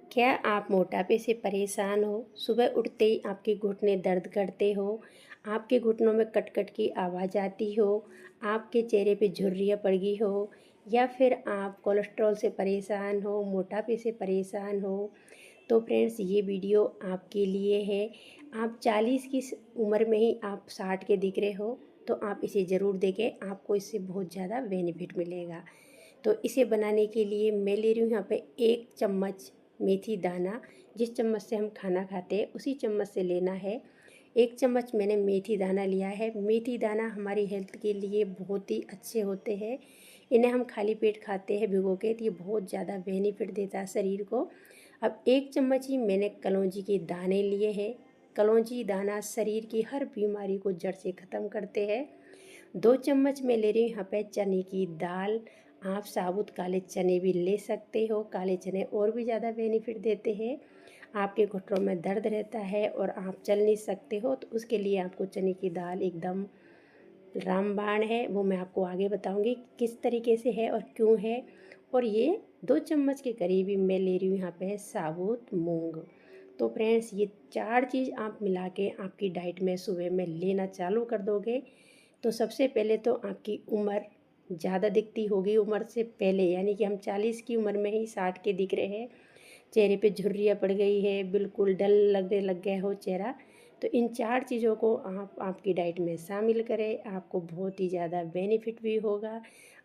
क्या आप मोटापे से परेशान हो? सुबह उठते ही आपके घुटने दर्द करते हो, आपके घुटनों में कट-कट की आवाज़ आती हो, आपके चेहरे पे झुर्रियाँ पड़ गई हो, या फिर आप कोलेस्ट्रॉल से परेशान हो, मोटापे से परेशान हो, तो फ्रेंड्स ये वीडियो आपके लिए है। आप 40 की उम्र में ही आप 60 के दिख रहे हो, तो आप इसे ज़रूर देखें, आपको इससे बहुत ज़्यादा बेनिफिट मिलेगा। तो इसे बनाने के लिए मैं ले रही हूँ यहाँ पे 1 चम्मच मेथी दाना। जिस चम्मच से हम खाना खाते हैं उसी चम्मच से लेना है। 1 चम्मच मैंने मेथी दाना लिया है। मेथी दाना हमारी हेल्थ के लिए बहुत ही अच्छे होते हैं। इन्हें हम खाली पेट खाते हैं भिगो के, तो ये बहुत ज़्यादा बेनिफिट देता है शरीर को। अब 1 चम्मच ही मैंने कलौंजी के दाने लिए हैं। कलौंजी दाना शरीर की हर बीमारी को जड़ से ख़त्म करते हैं। 2 चम्मच मैं ले रही हूँ यहाँ पे चने की दाल। आप साबुत काले चने भी ले सकते हो, काले चने और भी ज़्यादा बेनिफिट देते हैं। आपके घुटनों में दर्द रहता है और आप चल नहीं सकते हो, तो उसके लिए आपको चने की दाल एकदम रामबाण है। वो मैं आपको आगे बताऊंगी किस तरीके से है और क्यों है। और ये 2 चम्मच के करीब ही मैं ले रही हूँ यहाँ पे साबुत मूंग। तो फ्रेंड्स ये 4 चीज़ आप मिला के आपकी डाइट में सुबह में लेना चालू कर दोगे, तो सबसे पहले तो आपकी उम्र ज़्यादा दिखती होगी उम्र से पहले, यानी कि हम 40 की उम्र में ही 60 के दिख रहे हैं। चेहरे पे झुर्रियाँ पड़ गई है, बिल्कुल डल लगने लग गया हो चेहरा। तो इन 4 चीज़ों को आप आपकी डाइट में शामिल करें, आपको बहुत ही ज़्यादा बेनिफिट भी होगा।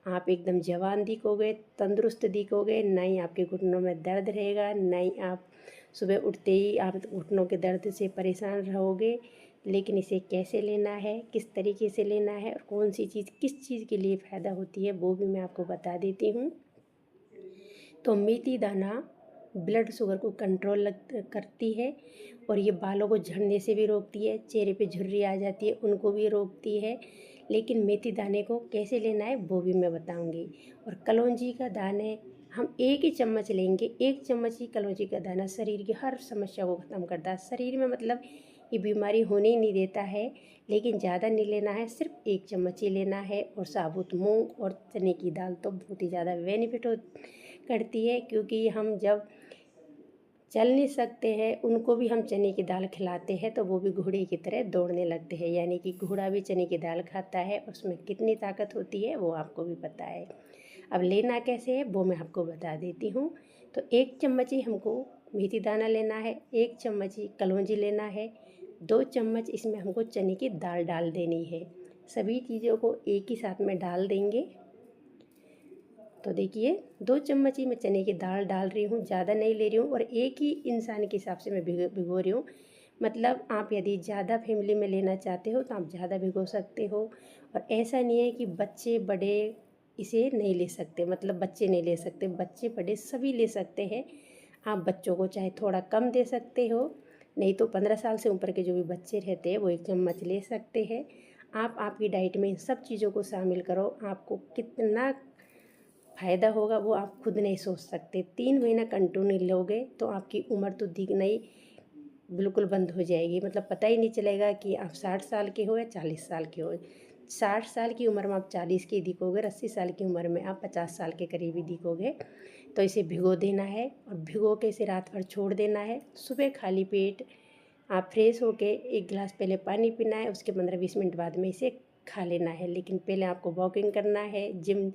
आप एकदम जवान दिखोगे, तंदुरुस्त दिखोगे, ना ही आपके घुटनों में दर्द रहेगा, ना ही आप सुबह उठते ही आप घुटनों के दर्द से परेशान रहोगे। लेकिन इसे कैसे लेना है, किस तरीके से लेना है और कौन सी चीज़ किस चीज़ के लिए फ़ायदा होती है, वो भी मैं आपको बता देती हूँ। तो मेथी दाना ब्लड शुगर को कंट्रोल करती है, और ये बालों को झड़ने से भी रोकती है, चेहरे पे झुर्री आ जाती है उनको भी रोकती है। लेकिन मेथी दाने को कैसे लेना है वो भी मैं बताऊंगी। और कलौंजी का दाने हम 1 ही चम्मच लेंगे। 1 चम्मच ही कलौंजी का दाना शरीर की हर समस्या को ख़त्म करता है। शरीर में मतलब ये बीमारी होने ही नहीं देता है। लेकिन ज़्यादा नहीं लेना है, सिर्फ 1 चम्मच ही लेना है। और साबुत मूंग और चने की दाल तो बहुत ही ज़्यादा बेनिफिट करती है, क्योंकि हम जब चल नहीं सकते हैं उनको भी हम चने की दाल खिलाते हैं, तो वो भी घोड़े की तरह दौड़ने लगते हैं। यानी कि घोड़ा भी चने की दाल खाता है, उसमें कितनी ताकत होती है वो आपको भी पता है। अब लेना कैसे है वो मैं आपको बता देती हूँ। तो 1 चम्मच ही हमको मेथी दाना लेना है, 1 चम्मच ही कलौंजी लेना है, 2 चम्मच इसमें हमको चने की दाल डाल देनी है। सभी चीज़ों को एक ही साथ में डाल देंगे। तो देखिए 2 चम्मच ही मैं चने की दाल डाल रही हूँ, ज़्यादा नहीं ले रही हूँ। और एक ही इंसान के हिसाब से मैं भिगो रही हूँ। मतलब आप यदि ज़्यादा फैमिली में लेना चाहते हो तो आप ज़्यादा भिगो सकते हो। और ऐसा नहीं है कि बच्चे बड़े इसे नहीं ले सकते, मतलब बच्चे नहीं ले सकते, बच्चे बड़े सभी ले सकते हैं। आप बच्चों को चाहे थोड़ा कम दे सकते हो, नहीं तो 15 साल से ऊपर के जो भी बच्चे रहते हैं वो 1 चम्मच ले सकते हैं। आप आपकी डाइट में इन सब चीज़ों को शामिल करो, आपको कितना फ़ायदा होगा वो आप खुद नहीं सोच सकते। 3 महीना कंटिन्यू लोगे तो आपकी उम्र तो दिखना ही बिल्कुल बंद हो जाएगी। मतलब पता ही नहीं चलेगा कि आप 60 साल के हो या 40 साल के हो। 60 साल की उम्र में आप 40 के दिखोगे, 80 साल की उम्र में आप 50 साल के करीब ही दिखोगे। तो इसे भिगो देना है, और भिगो के इसे रात भर छोड़ देना है। सुबह खाली पेट आप फ्रेश होके 1 गिलास पहले पानी पीना है, उसके 15-20 मिनट बाद में इसे खा लेना है। लेकिन पहले आपको वॉकिंग करना है, जिम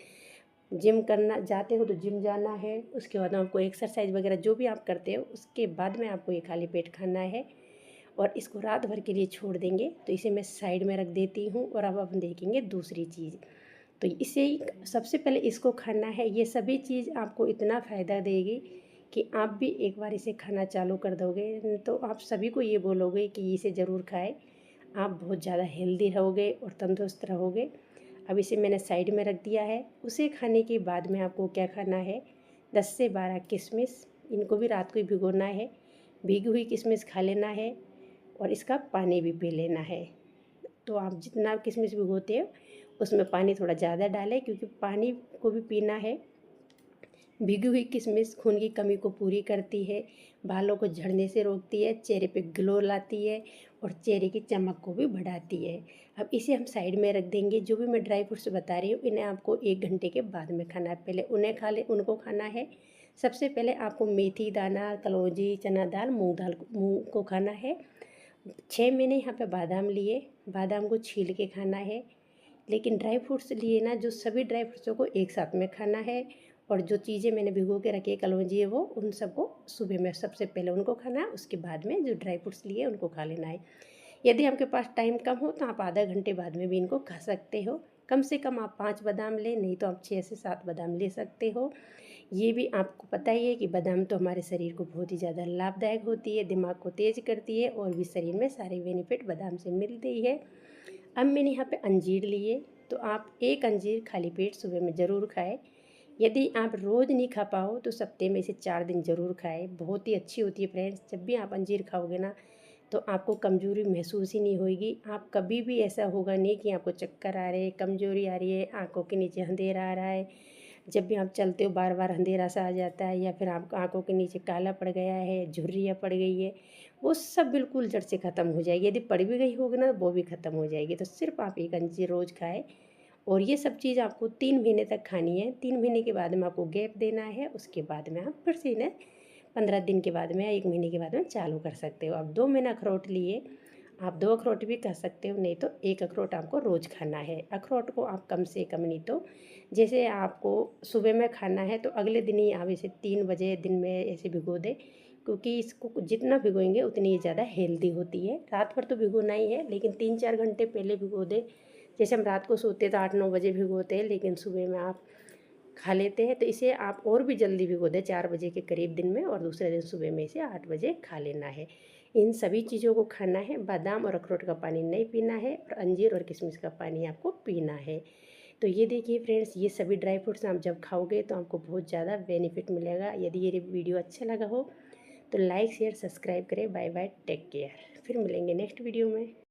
जिम करना जाते हो तो जिम जाना है। उसके बाद आपको एक्सरसाइज वगैरह जो भी आप करते हो उसके बाद में आपको ये खाली पेट खाना है। और इसको रात भर के लिए छोड़ देंगे। तो इसे मैं साइड में रख देती हूँ, और अब हम देखेंगे दूसरी चीज़। तो इसे ही सबसे पहले इसको खाना है। ये सभी चीज़ आपको इतना फ़ायदा देगी कि आप भी एक बार इसे खाना चालू कर दोगे तो आप सभी को ये बोलोगे कि इसे ज़रूर खाएं। आप बहुत ज़्यादा हेल्दी रहोगे और तंदुरुस्त रहोगे। अब इसे मैंने साइड में रख दिया है। उसे खाने के बाद में आपको क्या खाना है, 10 से 12 किशमिश, इनको भी रात को ही भिगोना है। भीगी हुई किशमिश खा लेना है, और इसका पानी भी पी लेना है। तो आप जितना किशमिश भिगोते हो उसमें पानी थोड़ा ज़्यादा डालें, क्योंकि पानी को भी पीना है। भीगी हुई किशमिश खून की कमी को पूरी करती है, बालों को झड़ने से रोकती है, चेहरे पे ग्लो लाती है, और चेहरे की चमक को भी बढ़ाती है। अब इसे हम साइड में रख देंगे। जो भी मैं ड्राई फ्रूट्स बता रही हूँ इन्हें आपको 1 घंटे के बाद में खाना है। पहले उन्हें उनको खाना है, सबसे पहले आपको मेथी दाना, कलौंजी, चना दाल, मूँग को खाना है। 6 मैंने यहाँ पे बादाम लिए, बादाम को छील के खाना है। लेकिन ड्राई फ्रूट्स लिए ना, जो सभी ड्राई फ्रूट्सों को एक साथ में खाना है। और जो चीज़ें मैंने भिगो के रखी है, कलौंजी है वो, उन सबको सुबह में सबसे पहले उनको खाना है, उसके बाद में जो ड्राई फ्रूट्स लिए उनको खा लेना है। यदि आपके पास टाइम कम हो तो आप आधा घंटे बाद में भी इनको खा सकते हो। कम से कम आप 5 बादाम लें, नहीं तो आप 6 से 7 बादाम ले सकते हो। ये भी आपको पता ही है कि बादाम तो हमारे शरीर को बहुत ही ज़्यादा लाभदायक होती है, दिमाग को तेज़ करती है और भी शरीर में सारे बेनिफिट बादाम से मिलते ही है। अब मैंने यहाँ पे अंजीर लिए, तो आप एक अंजीर खाली पेट सुबह में ज़रूर खाएं। यदि आप रोज़ नहीं खा पाओ तो सप्ते में से 4 दिन ज़रूर खाएं। बहुत ही अच्छी होती है फ्रेंड्स। जब भी आप अंजीर खाओगे ना, तो आपको कमज़ोरी महसूस ही नहीं होगी। आप कभी भी ऐसा होगा नहीं कि आपको चक्कर आ रहे हैं, कमज़ोरी आ रही है, आँखों के नीचे अंधेरा आ रहा है। जब भी आप चलते हो बार बार अंधेरा सा आ जाता है, या फिर आपको आँखों के नीचे काला पड़ गया है, झुर्रियाँ पड़ गई है, वो सब बिल्कुल जड़ से ख़त्म हो जाएगी। यदि पड़ भी गई होगी ना, वो भी ख़त्म हो जाएगी। तो सिर्फ आप एक अंजीर रोज़ खाएं। और ये सब चीज़ आपको 3 महीने तक खानी है। 3 महीने के बाद में आपको गैप देना है, उसके बाद में आप फिर से इन्हें 15 दिन के बाद में या 1 महीने के बाद में चालू कर सकते हो। अब 2 महीना अखरोट लिए, आप 2 अखरोट भी खा सकते हो, नहीं तो 1 अखरोट आपको रोज़ खाना है। अखरोट को आप कम से कम, नहीं तो जैसे आपको सुबह में खाना है तो अगले दिन ही आप इसे 3 बजे दिन में ऐसे भिगो दें, क्योंकि इसको जितना भिगोएंगे उतनी ही ज़्यादा हेल्दी होती है। रात भर तो भिगोना ही है, लेकिन 3-4 घंटे पहले भिगो दें। जैसे हम रात को सोते तो 8-9 बजे भिगोते हैं, लेकिन सुबह में आप खा लेते हैं, तो इसे आप और भी जल्दी भिगो दें 4 बजे के करीब दिन में, और दूसरे दिन सुबह में इसे 8 बजे खा लेना है। इन सभी चीज़ों को खाना है। बादाम और अखरोट का पानी नहीं पीना है, और अंजीर और किशमिश का पानी आपको पीना है। तो ये देखिए फ्रेंड्स, ये सभी ड्राई फ्रूट्स आप जब खाओगे तो आपको बहुत ज़्यादा बेनिफिट मिलेगा। यदि ये वीडियो अच्छा लगा हो तो लाइक शेयर सब्सक्राइब करें। Bye bye, take care. फिर मिलेंगे नेक्स्ट वीडियो में।